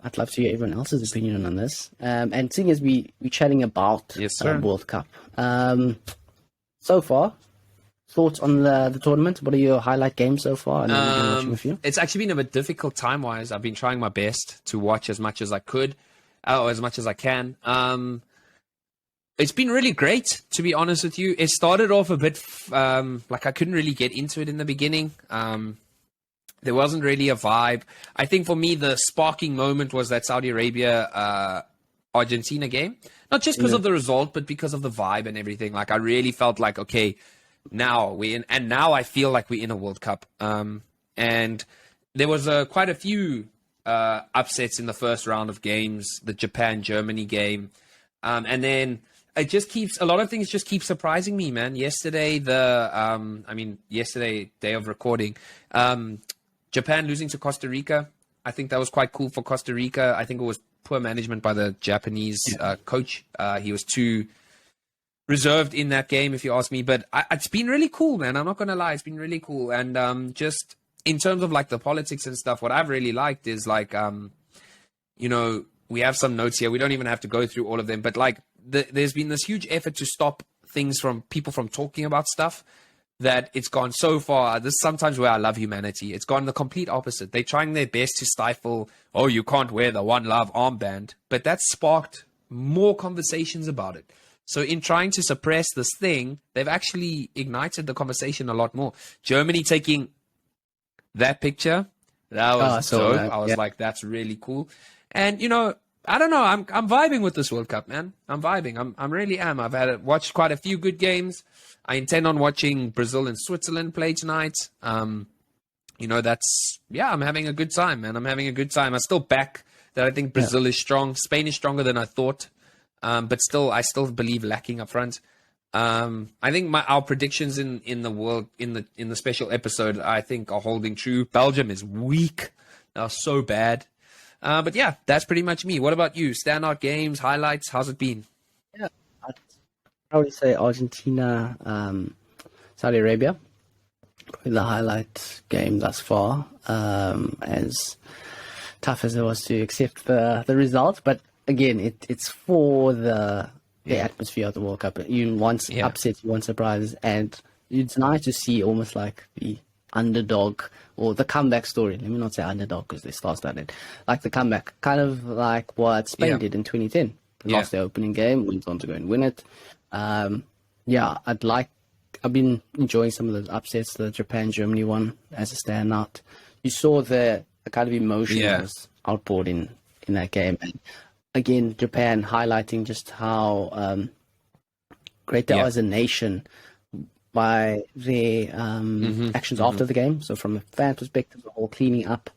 I'd love to hear everyone else's opinion on this. And seeing as we're chatting about World Cup, so far, thoughts on the tournament? What are your highlight games so far? I know you've been watching a few. It's actually been a bit difficult time-wise. I've been trying my best to watch as much as I could, or as much as I can. It's been really great, to be honest with you. It started off a bit like I couldn't really get into it in the beginning. There wasn't really a vibe. I think for me, the sparking moment was that Saudi Arabia Argentina game. Not just because of the result, but because of the vibe and everything. Like, I really felt like, okay, now we're in, and now I feel like we're in a World Cup. And there was quite a few upsets in the first round of games, the Japan-Germany game. And then it just keeps, a lot of things just keep surprising me, man. Yesterday, yesterday, day of recording, Japan losing to Costa Rica. I think that was quite cool for Costa Rica. I think it was poor management by the Japanese coach. He was too reserved in that game, if you ask me. But it's been really cool, man. I'm not going to lie. It's been really cool. And just in terms of like the politics and stuff, what I've really liked is like, you know, we have some notes here. We don't even have to go through all of them. But like there's been this huge effort to stop things from people from talking about stuff. That it's gone so far. This is sometimes where I love humanity. It's gone the complete opposite. They're trying their best to stifle, oh, you can't wear the One Love armband. But that sparked more conversations about it. So in trying to suppress this thing, they've actually ignited the conversation a lot more. Germany taking that picture, that was dope. I was like, that's really cool. And, you know, I don't know. I'm vibing with this World Cup, man. I'm vibing. I really am. I've watched quite a few good games. I intend on watching Brazil and Switzerland play tonight. You know, I'm having a good time, man. I'm having a good time. I still back that I think Brazil is strong. Spain is stronger than I thought. But still, I still believe lacking up front. I think our predictions in the special episode, I think, are holding true. Belgium is weak. They're so bad. But yeah, that's pretty much me. What about you? Standout games, highlights? How's it been? Yeah, I'd probably say Argentina, Saudi Arabia. Probably the highlight game thus far. As tough as it was to accept the result, but again, it's for the atmosphere of the World Cup. You want upsets, you want surprises, and it's nice to see almost like the underdog or the comeback story. Let me not say underdog because they star-studded. Like the comeback, kind of like what Spain did in 2010. They lost their opening game, went on to go and win it. I've been enjoying some of those upsets. The Japan-Germany one as a standout. You saw the kind of emotion that was outpoured in that game. And again, Japan highlighting just how great they are as a nation by their actions after the game. So from a fan perspective, the whole cleaning up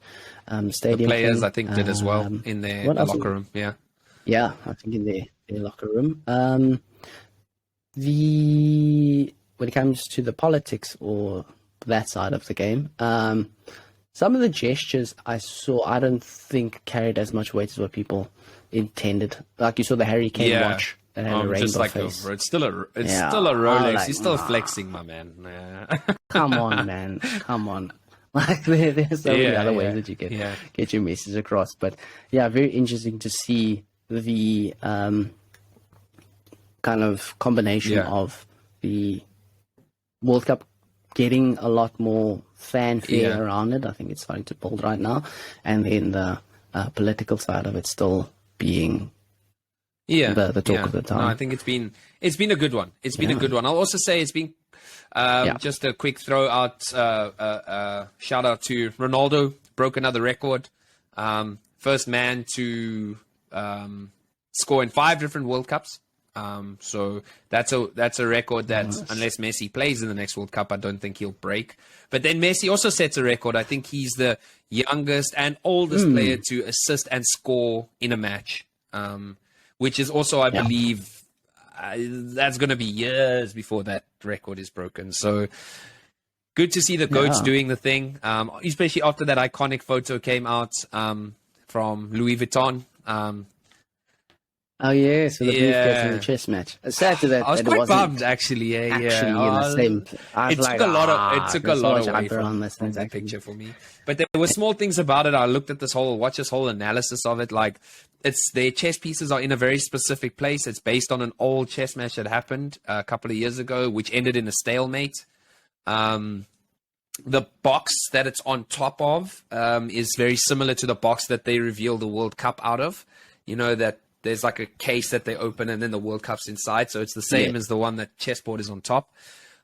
stadium. The players, thing. I think, did as well in their locker room. Yeah, I think in their locker room. When it comes to the politics or that side of the game, some of the gestures I saw, I don't think carried as much weight as what people intended. Like you saw the Harry Kane watch that had a rainbow just like face. It's still a Rolex. Like, he's still flexing, my man. Come on, man. Come on. Like there's so many other ways that you can get your message across. But yeah, very interesting to see the kind of combination of the World Cup getting a lot more fanfare around it. I think it's starting to build right now. And then the political side of it still being the talk of the town. No, I think it's been a good one. It's been a good one. I'll also say it's been just a quick throw out, shout out to Ronaldo, broke another record. First man to score in 5 different World Cups. So that's a record that unless Messi plays in the next World Cup, I don't think he'll break. But then Messi also sets a record. I think he's the youngest and oldest player to assist and score in a match, which is also, I believe, that's going to be years before that record is broken. So good to see the GOATs doing the thing, especially after that iconic photo came out from Louis Vuitton. Oh yeah, so the briefcase in the chess match. Sad to that. I was quite bummed, actually. In the same. It took a lot away from that picture for me. But there were small things about it. I looked at this whole analysis of it. Like, their chess pieces are in a very specific place. It's based on an old chess match that happened a couple of years ago, which ended in a stalemate. The box that it's on top of is very similar to the box that they revealed the World Cup out of. You know, that there's like a case that they open and then the World Cup's inside. So it's the same as the one that chessboard is on top.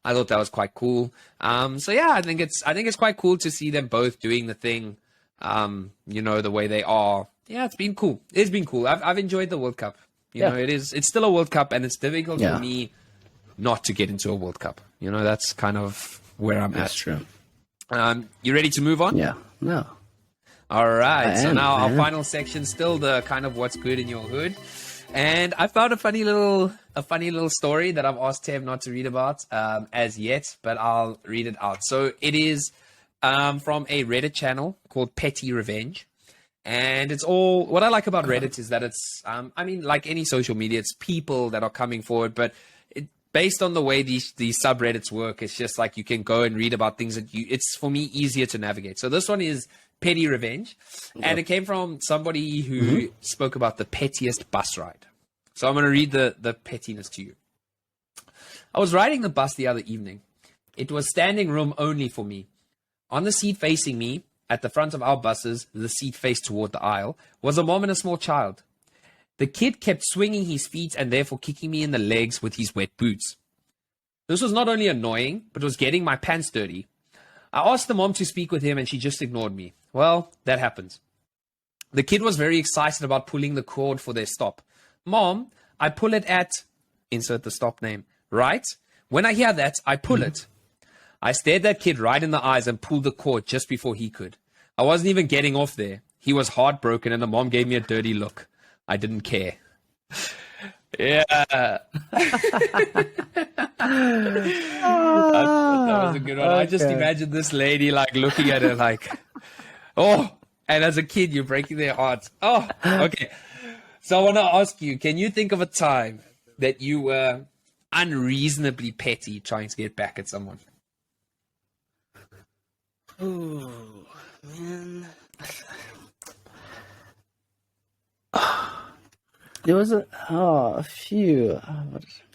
I thought that was quite cool. So yeah, I think it's quite cool to see them both doing the thing, you know, the way they are. Yeah, it's been cool. It's been cool. I've enjoyed the World Cup. You know, it's still a World Cup, and it's difficult for me not to get into a World Cup. You know, that's kind of where I'm at. That's true. You ready to move on? Yeah. No. All right. So now our final section, still the kind of what's good in your hood. And I found a funny little story that I've asked Tev not to read about as yet, but I'll read it out. So it is from a Reddit channel called Petty Revenge. And it's all, what I like about Reddit is that it's, I mean, like any social media, it's people that are coming forward, but based on the way these subreddits work, it's just like you can go and read about things that it's for me easier to navigate. So this one is Petty Revenge, and it came from somebody who spoke about the pettiest bus ride. So I'm going to read the pettiness to you. I was riding the bus the other evening. It was standing room only for me. On the seat facing me, at the front of our buses, the seat faced toward the aisle, was a mom and a small child. The kid kept swinging his feet and therefore kicking me in the legs with his wet boots. This was not only annoying, but was getting my pants dirty. I asked the mom to speak with him and she just ignored me. Well, that happens. The kid was very excited about pulling the cord for their stop. Mom, I pull it at... Insert the stop name. Right? When I hear that, I pull it. I stared that kid right in the eyes and pulled the cord just before he could. I wasn't even getting off there. He was heartbroken and the mom gave me a dirty look. I didn't care. Yeah. That was a good one. Okay. I just imagine this lady like looking at her like, oh, and as a kid, you're breaking their hearts. Oh, okay. So I want to ask you, can you think of a time that you were unreasonably petty trying to get back at someone? Oh, man. There was a few. How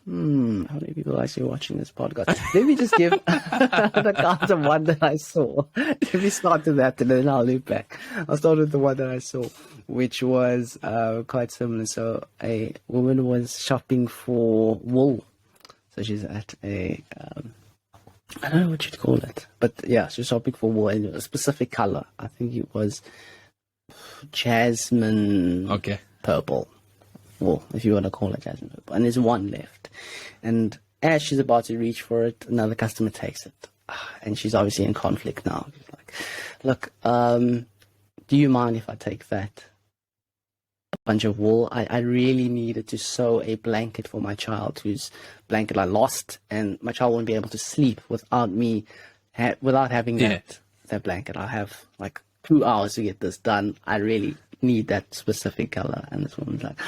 many people are actually watching this podcast? Let me just give the count of one that I saw. Let me start with that and then I'll loop back. I'll start with the one that I saw, which was quite similar. So a woman was shopping for wool. So she's at a... I don't know what you'd call it. But yeah, she's shopping for wool in a specific color. I think it was jasmine purple. Well, if you want to call it jasmine purple. And there's one left. And as she's about to reach for it, another customer takes it. And she's obviously in conflict now. She's like, look, do you mind if I take that bunch of wool? I really needed to sew a blanket for my child whose blanket I lost. And my child won't be able to sleep without me, without having that blanket. I have like 2 hours to get this done. I really need that specific color. And this woman's like,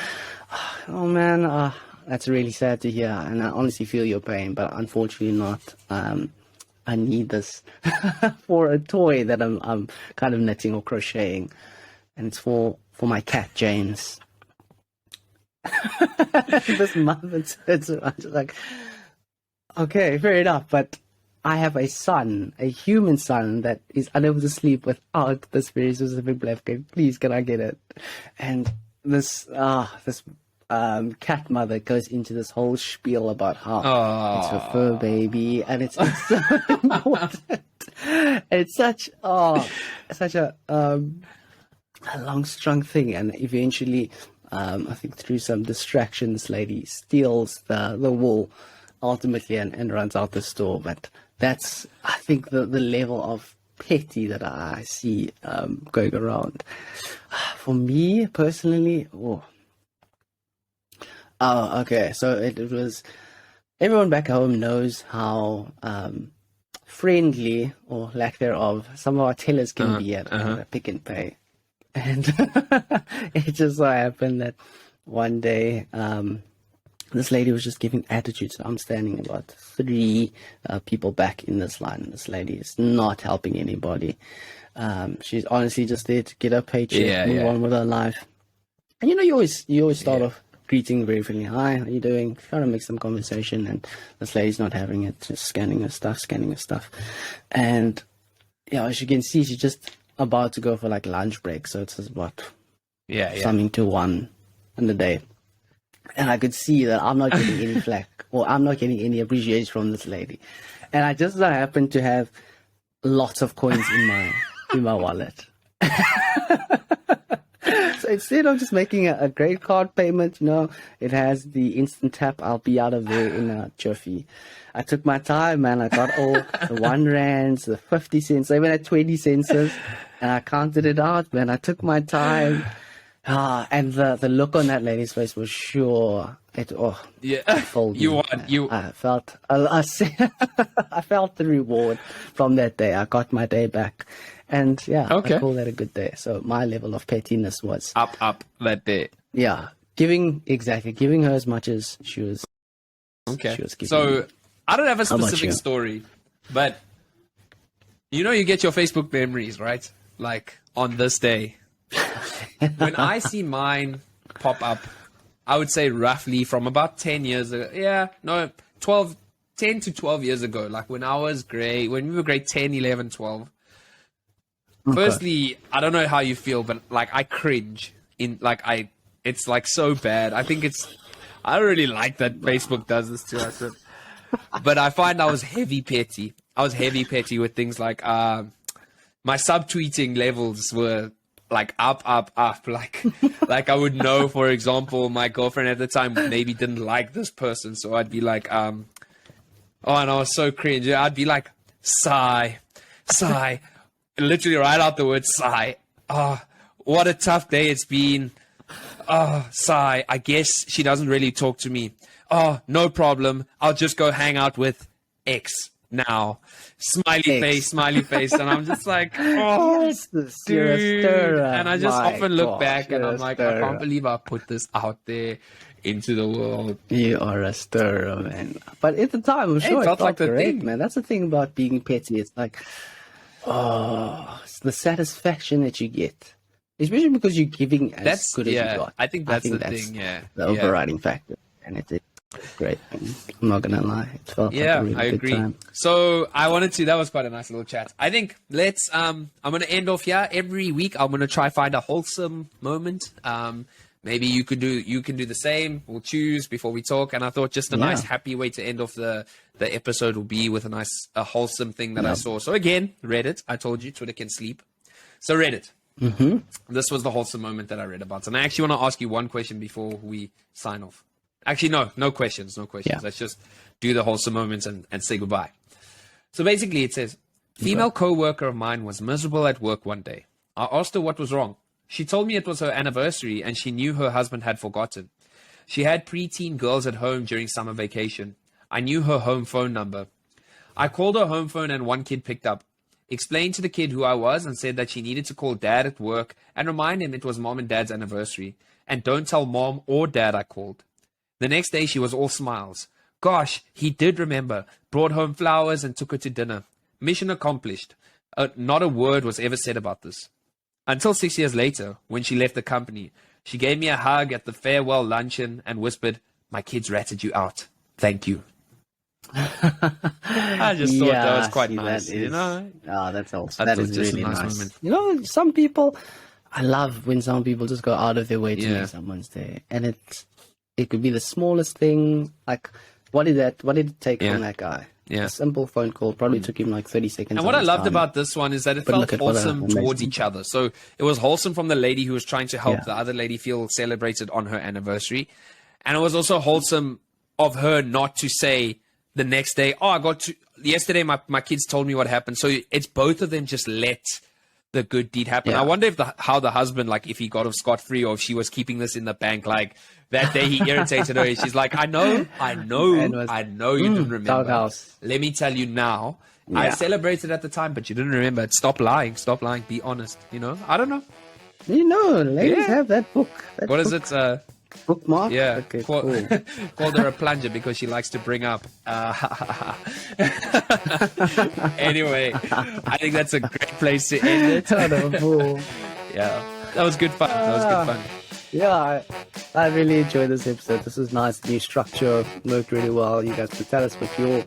oh man, that's really sad to hear, and I honestly feel your pain, but unfortunately not. I need this for a toy that I'm kind of knitting or crocheting, and it's for my cat James. This mother says, I'm just like, okay, fair enough, but I have a son, a human son, that is unable to sleep without this very specific blanket. Please, can I get it? And this cat mother goes into this whole spiel about how it's her fur baby, and it's so important. It's such a long strung thing, and eventually I think through some distraction, this lady steals the wool ultimately and runs out the store. But that's, I think, the level of petty that I see going around. For me personally, okay. So it was, everyone back home knows how friendly or lack thereof some of our tellers can be at Pick and Pay. And it just so happened that one day this lady was just giving attitude. So I'm standing about 3 people back in this line. This lady is not helping anybody. She's honestly just there to get her paycheck, move on with her life. And you always start off greeting very friendly. Hi, how you doing? Trying to make some conversation, and this lady's not having it, just scanning her stuff. And as you can see, she's just about to go for like lunch break. So it's about something to 1 in the day. And I could see that I'm not getting any flack or I'm not getting any appreciation from this lady. And I just happen to have lots of coins in my wallet. So instead of just making a credit card payment, it has the instant tap. I'll be out of there in a jiffy. I took my time, man. I got all the 1 rands, the 50 cents, even at 20 cents, and I counted it out, man. I took my time. And the look on that lady's face was sure. I felt I felt the reward from that day. I got my day back. And I call that a good day. So my level of pettiness was up that day. Yeah, giving her as much as she was. Okay. She was giving so me. I don't have a specific story, but you get your Facebook memories, right? Like on this day. When I see mine pop up, I would say roughly from about 10 years ago. 10 to 12 years ago. Like when we were grade 10, 11, 12. Firstly, I don't know how you feel, but like I cringe it's like so bad. I don't really like that Facebook does this to us, but I find I was heavy petty. I was heavy petty with things like my subtweeting levels were like up. Like I would know, for example, my girlfriend at the time maybe didn't like this person, so I'd be like, and I was so cringe. I'd be like, sigh. Literally write out the word sigh. What a tough day it's been. Sigh. I guess she doesn't really talk to me. No problem. I'll just go hang out with X now. Smiley face. And I'm just like, dude. And I just often look back and I'm like, I can't believe I put this out there into the world. You are a stirrer, man. But at the time, I'm sure it felt like great, thing, man. That's the thing about being petty. It's like, it's the satisfaction that you get, especially because you're giving as good as you got. I think that's the thing. The overriding factor, and it's great. I'm not gonna lie, it felt like a really I agree. good time. So that was quite a nice little chat. I think let's. I'm gonna end off here. Every week, I'm gonna try find a wholesome moment. Maybe you can do the same. We'll choose before we talk. And I thought just a nice, happy way to end off the episode will be with a wholesome thing that I saw. So again, Reddit. I told you Twitter can sleep. So Reddit. Mm-hmm. This was the wholesome moment that I read about. And I actually want to ask you one question before we sign off. Actually, no questions. Yeah. Let's just do the wholesome moments and say goodbye. So basically it says, female co-worker of mine was miserable at work one day. I asked her what was wrong. She told me it was her anniversary and she knew her husband had forgotten. She had preteen girls at home during summer vacation. I knew her home phone number. I called her home phone and one kid picked up. Explained to the kid who I was and said that she needed to call dad at work and remind him it was mom and dad's anniversary. And don't tell mom or dad I called. The next day she was all smiles. Gosh, he did remember. Brought home flowers and took her to dinner. Mission accomplished. Not a word was ever said about this. Until 6 years later, when she left the company, she gave me a hug at the farewell luncheon and whispered, "My kids ratted you out. Thank you." I just thought that was quite nice, that's also that is really nice. Moment. Some people, I love when some people just go out of their way to make someone's day, and it could be the smallest thing. Like, what did it take from that guy? Yeah. A simple phone call probably took him like 30 seconds. And what I loved about this one is that it felt wholesome towards each other. So it was wholesome from the lady who was trying to help the other lady feel celebrated on her anniversary. And it was also wholesome of her not to say the next day, yesterday my kids told me what happened. So it's both of them just let the good deed happen. I wonder how the husband, like if he got off scot-free or if she was keeping this in the bank, like that day he irritated her. She's like, I know you didn't remember. Let me tell you now. Yeah. I celebrated at the time, but you didn't remember. Stop lying. Be honest. I don't know. Ladies have that book. What is it? Bookmark? Yeah. Okay, cool. Called her a plunger because she likes to bring up. Anyway, I think that's a great place to end it. Yeah. That was good fun. Yeah, I really enjoyed this episode. This is nice. New structure worked really well. You guys could tell us what your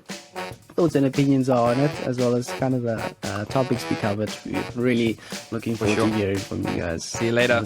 thoughts and opinions are on it, as well as kind of the topics we covered. We're really looking forward to hearing from you guys. See you later.